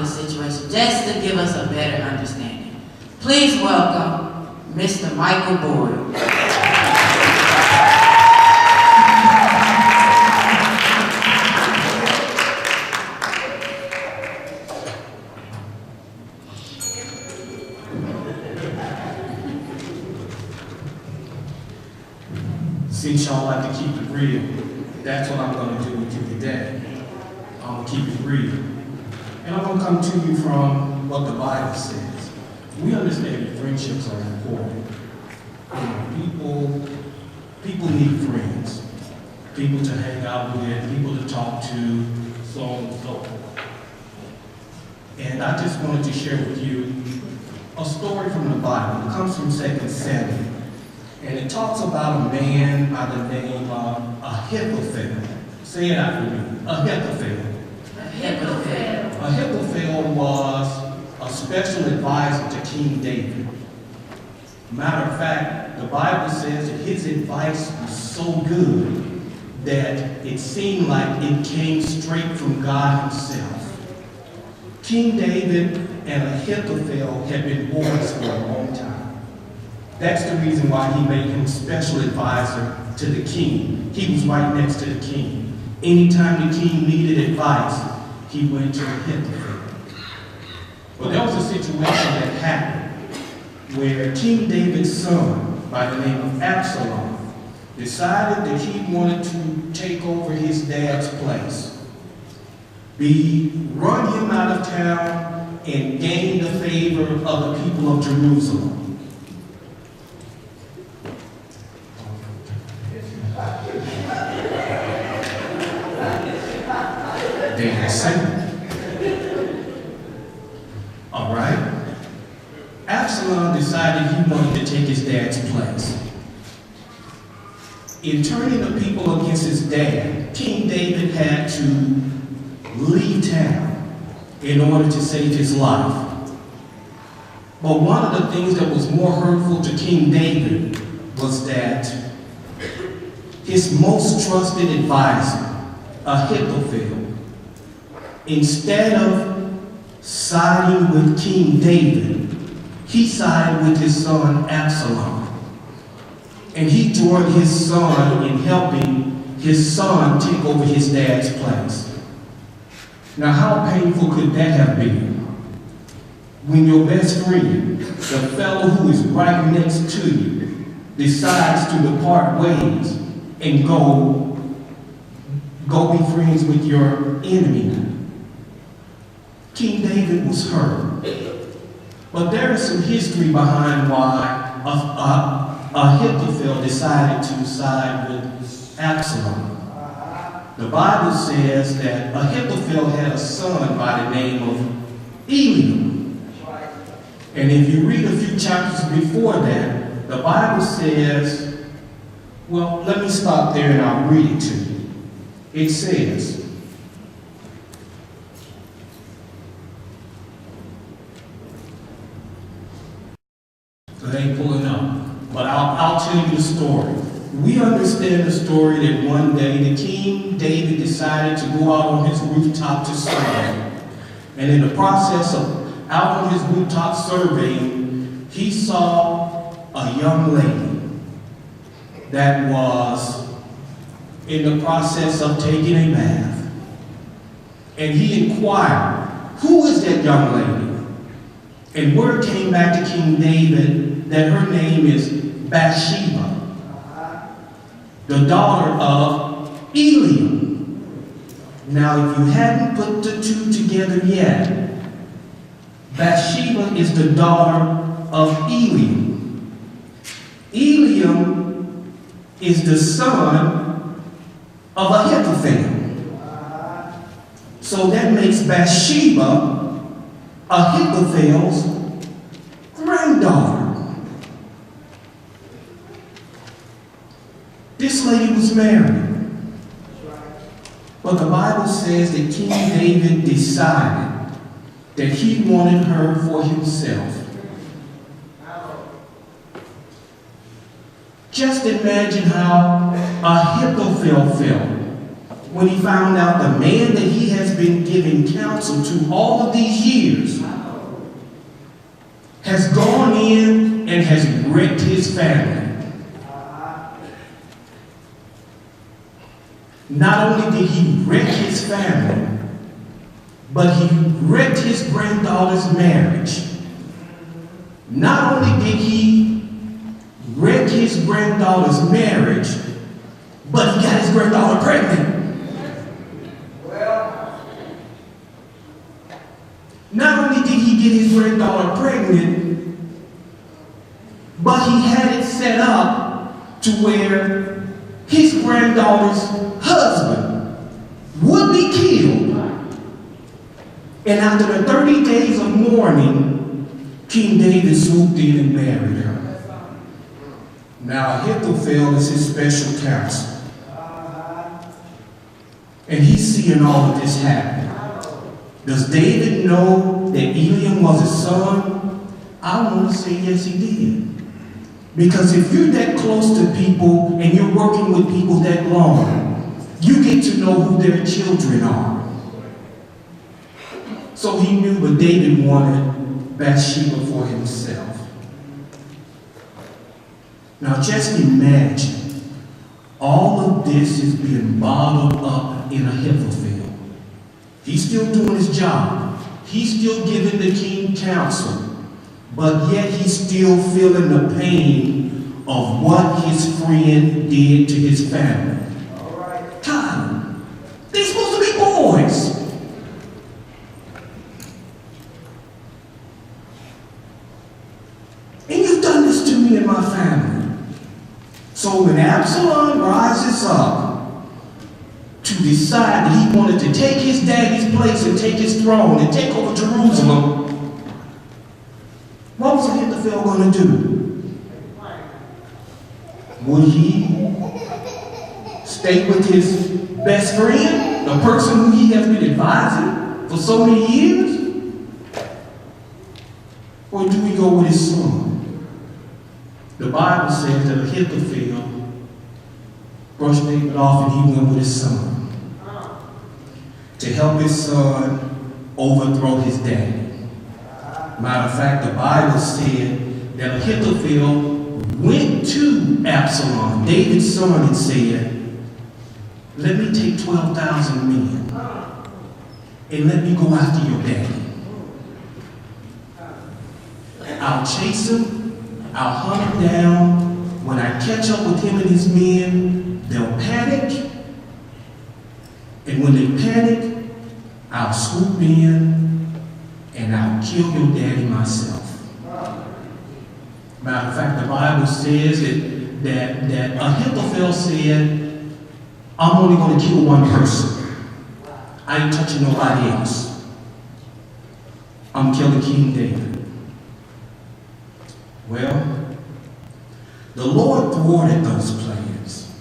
the situation, just to give us a better understanding. Please welcome Mr. Michael Boyle. Since y'all like to keep it real, that's what I'm going to do with you today. I'm going to keep it real. And I'm going to come to you from what the Bible says. We understand that friendships are important. People need friends. People to hang out with, people to talk to, so on and so forth. And I just wanted to share with you a story from the Bible. It comes from 2 Samuel. And it talks about a man by the name of Ahithophel. Say it after me. Ahithophel. Ahithophel. Ahithophel was a special advisor to King David. Matter of fact, the Bible says that his advice was so good that it seemed like it came straight from God himself. King David and Ahithophel had been boys for a long time. That's the reason why he made him special advisor to the king. He was right next to the king. Anytime the king needed advice, he went to Ahithophel. But there was a situation that happened where King David's son, by the name of Absalom, decided that he wanted to take over his dad's place, run him out of town, and gain the favor of the people of Jerusalem. All right. Absalom decided he wanted to take his dad's place. In turning the people against his dad, King David had to leave town in order to save his life. But one of the things that was more hurtful to King David was that his most trusted advisor, Ahithophel, instead of siding with King David, he sided with his son Absalom. And he joined his son in helping his son take over his dad's place. Now, how painful could that have been? When your best friend, the fellow who is right next to you, decides to depart ways and go be friends with your enemy. King David was hurt. But there is some history behind why Ahithophel decided to side with Absalom. The Bible says that Ahithophel had a son by the name of Absalom. And if you read a few chapters before that, the Bible says, well, let me stop there and I'll read it to you. It says, they ain't pulling up, but I'll tell you the story. We understand the story that one day the King David decided to go out on his rooftop to survey. And in the process of out on his rooftop surveying, he saw a young lady that was in the process of taking a bath. And he inquired, who is that young lady? And word came back to King David that her name is Bathsheba, the daughter of Absalom. Now, if you hadn't put the two together yet, Bathsheba is the daughter of Absalom. Absalom is the son of Ahithophel. So that makes Bathsheba Ahithophel's granddaughter. This lady was married. But the Bible says that King David decided that he wanted her for himself. Just imagine how Ahithophel felt when he found out the man that he has been giving counsel to all of these years has gone in and has wrecked his family. Not only did he wreck his family, but he wrecked his granddaughter's marriage. Not only did he wreck his granddaughter's marriage, but he got his granddaughter pregnant. Not only did he get his granddaughter pregnant, but he had it set up to where his granddaughter's husband would be killed. And after the 30 days of mourning, King David swooped in and married her. Now Ahithophel is his special counsel. And he's seeing all of this happen. Does David know that Eliam was his son? I want to say yes, he did. Because if you're that close to people and you're working with people that long, you get to know who their children are. So he knew, but David wanted Bathsheba for himself. Now just imagine, all of this is being bottled up in Ahithophel. He's still doing his job. He's still giving the king counsel. But yet he's still feeling the pain of what his friend did to his family. All right. God, they're supposed to be boys. And you've done this to me and my family. So when Absalom rises up to decide that he wanted to take his daddy's place and take his throne and take over Jerusalem, what was Ahithophel going to do? Would he stay with his best friend, the person who he has been advising for so many years? Or do we go with his son? The Bible says that Ahithophel brushed David off and he went with his son to help his son overthrow his daddy. Matter of fact, the Bible said that Ahithophel went to Absalom, David's son, and said, let me take 12,000 men and let me go after your daddy. I'll chase him, I'll hunt him down. When I catch up with him and his men, they'll panic. And when they panic, I'll swoop in and I'll kill your daddy myself. Matter of fact, the Bible says that Ahithophel said, I'm only going to kill one person. I ain't touching nobody else. I'm killing King David. Well, the Lord thwarted those plans,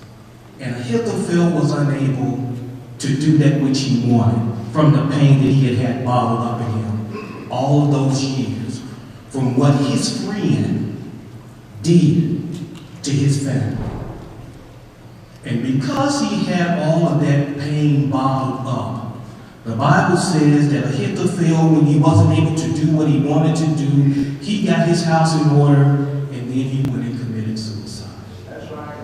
and Ahithophel was unable to do that which he wanted from the pain that he had bottled up in him all of those years, from what his friend did to his family. And because he had all of that pain bottled up, the Bible says that Ahithophel, when he wasn't able to do what he wanted to do, he got his house in order, and then he went and committed suicide. That's right.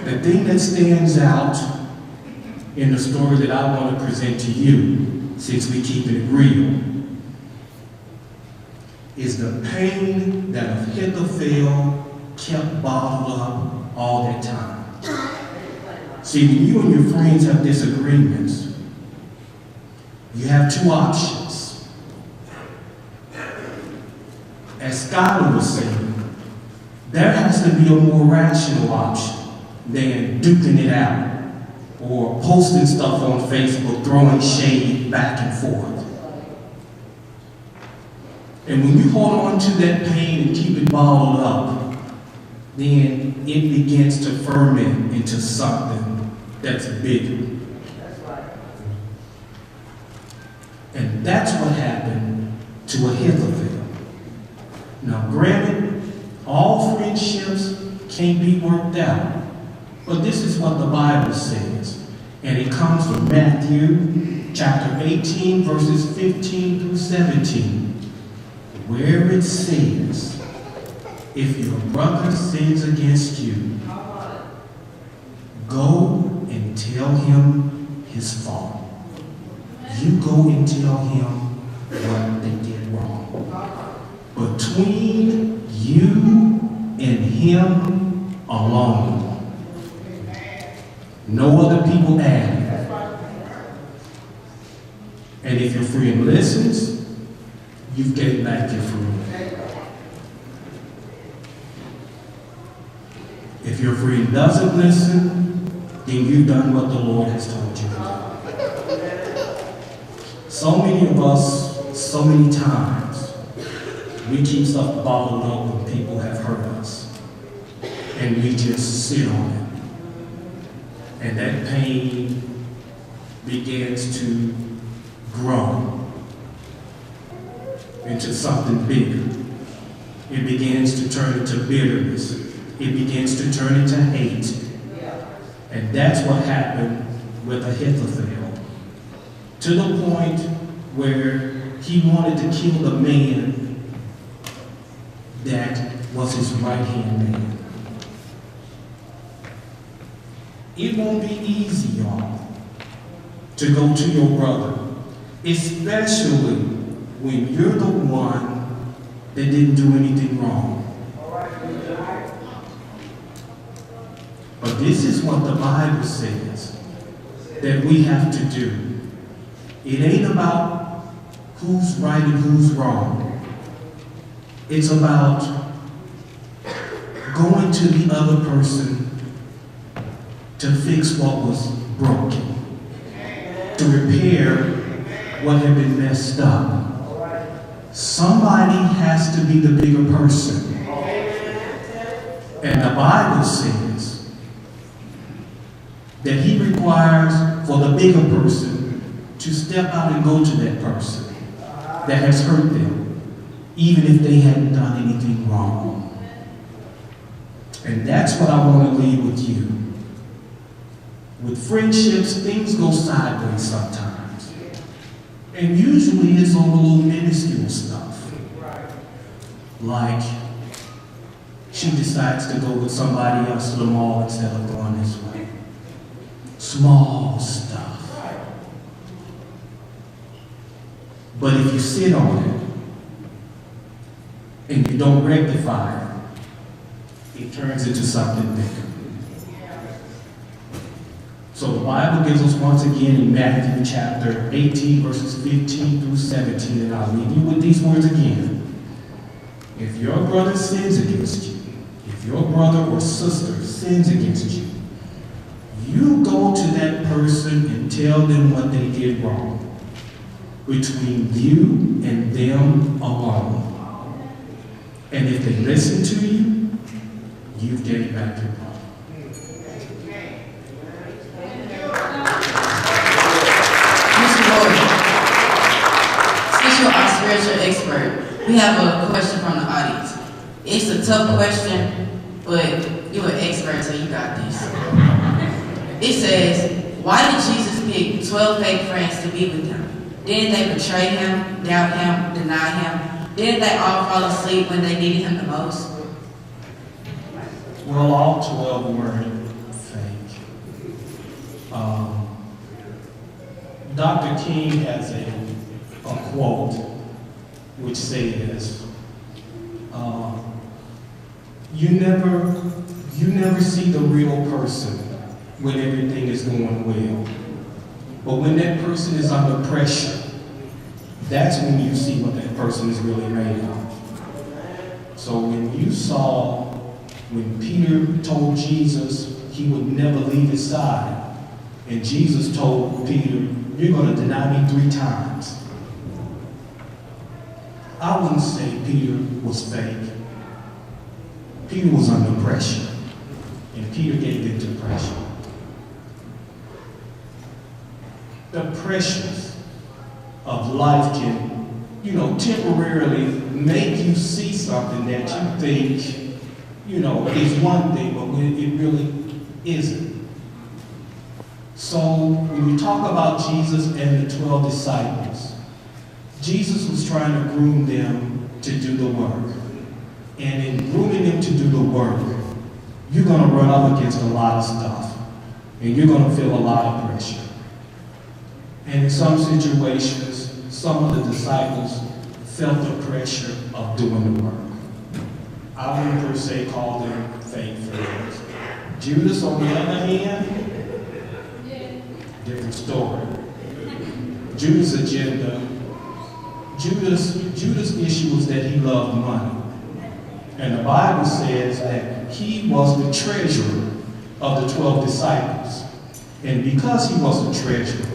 The thing that stands out in the story that I want to present to you, since we keep it real, is the pain that Ahithophel kept bottled up all that time. See, when you and your friends have disagreements, you have two options. As Skylar was saying, there has to be a more rational option than duking it out or posting stuff on Facebook, throwing shade back and forth. And when you hold on to that pain and keep it bottled up, then it begins to ferment into something that's bigger. And that's what happened to Ahithophel. Now granted, all friendships can't be worked out. But this is what the Bible says. And it comes from Matthew chapter 18, verses 15 through 17, where it says, if your brother sins against you, go and tell him his fault. You go and tell him what they did wrong. Between you and him alone. No other people added. And if your friend listens, you've gained back your friend. If your friend doesn't listen, then you've done what the Lord has told you to do. So many of us, so many times, we keep stuff bottled up when people have hurt us. And we just sit on it. And that pain begins to grow into something bigger. It begins to turn into bitterness. It begins to turn into hate. And that's what happened with Ahithophel. To the point where he wanted to kill the man that was his right-hand man. It won't be easy, y'all, to go to your brother, especially when you're the one that didn't do anything wrong. But this is what the Bible says that we have to do. It ain't about who's right and who's wrong. It's about going to the other person to fix what was broken, to repair what had been messed up. Somebody has to be the bigger person. And the Bible says that he requires for the bigger person to step out and go to that person that has hurt them, even if they hadn't done anything wrong. And that's what I want to leave with you. With friendships, things go sideways sometimes. And usually it's on the little minuscule stuff. Like, she decides to go with somebody else to the mall instead of going this way. Small stuff. But if you sit on it and you don't rectify it, it turns into something bigger. So the Bible gives us once again in Matthew chapter 18, verses 15 through 17, and I'll leave you with these words again. If your brother sins against you, if your brother or sister sins against you, you go to that person and tell them what they did wrong, between you and them alone. And if they listen to you, you've gained back your brother. Spiritual expert, we have a question from the audience. It's a tough question, but you're an expert, so you got this. It says, why did Jesus pick 12 fake friends to be with him? Didn't they betray him, doubt him, deny him? Didn't they all fall asleep when they needed him the most? Well, all 12 weren't fake. Dr. King has a quote which says, you never see the real person when everything is going well. But when that person is under pressure, that's when you see what that person is really made of. So when Peter told Jesus he would never leave his side, and Jesus told Peter, you're going to deny me 3 times. I wouldn't say Peter was fake. Peter was under pressure, and Peter gave in to pressure. The pressures of life can, temporarily make you see something that you think, is one thing, but when isn't. So when we talk about Jesus and the 12 disciples, Jesus was trying to groom them to do the work. And in grooming them to do the work, you're going to run up against a lot of stuff. And you're going to feel a lot of pressure. And in some situations, some of the disciples felt the pressure of doing the work. I wouldn't per se call them fake friends. Judas, on the other hand, different story. Judas' agenda, Judas' issue was that he loved money. And the Bible says that he was the treasurer of the 12 disciples. And because he was the treasurer,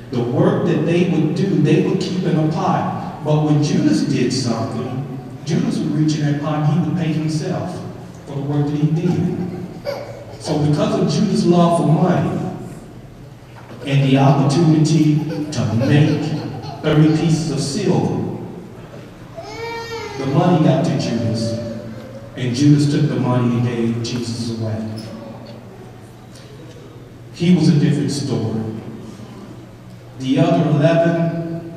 the work that they would do, they would keep in a pot. But when Judas did something, Judas would reach in that pot and he would pay himself for the work that he did. So because of Judas' love for money and the opportunity to make 30 pieces of silver, the money got to Judas, and Judas took the money and gave Jesus away. He was a different story. The other 11,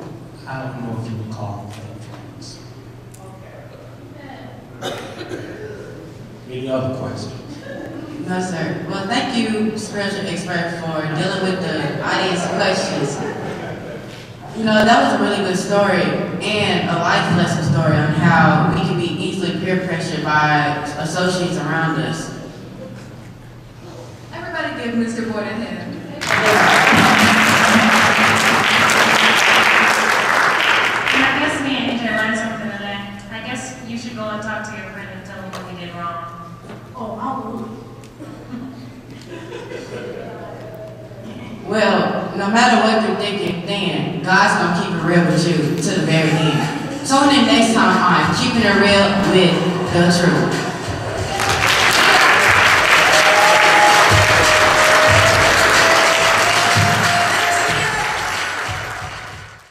I don't know if you would call them friends. Any other questions? No, sir. Well, thank you, spiritual expert, for dealing with the audience questions. You know, that was a really good story and a life lesson story on how we can be easily peer pressured by associates around us. Everybody give Mr. Boyd a hand. And I guess me and AJ learned something today. I guess you should go and talk to your friend and tell him what he did wrong. Oh, I will. Well, no matter what you're thinking then, God's gonna keep it real with you to the very end. Tune in next time on Keeping It Real with the Truth.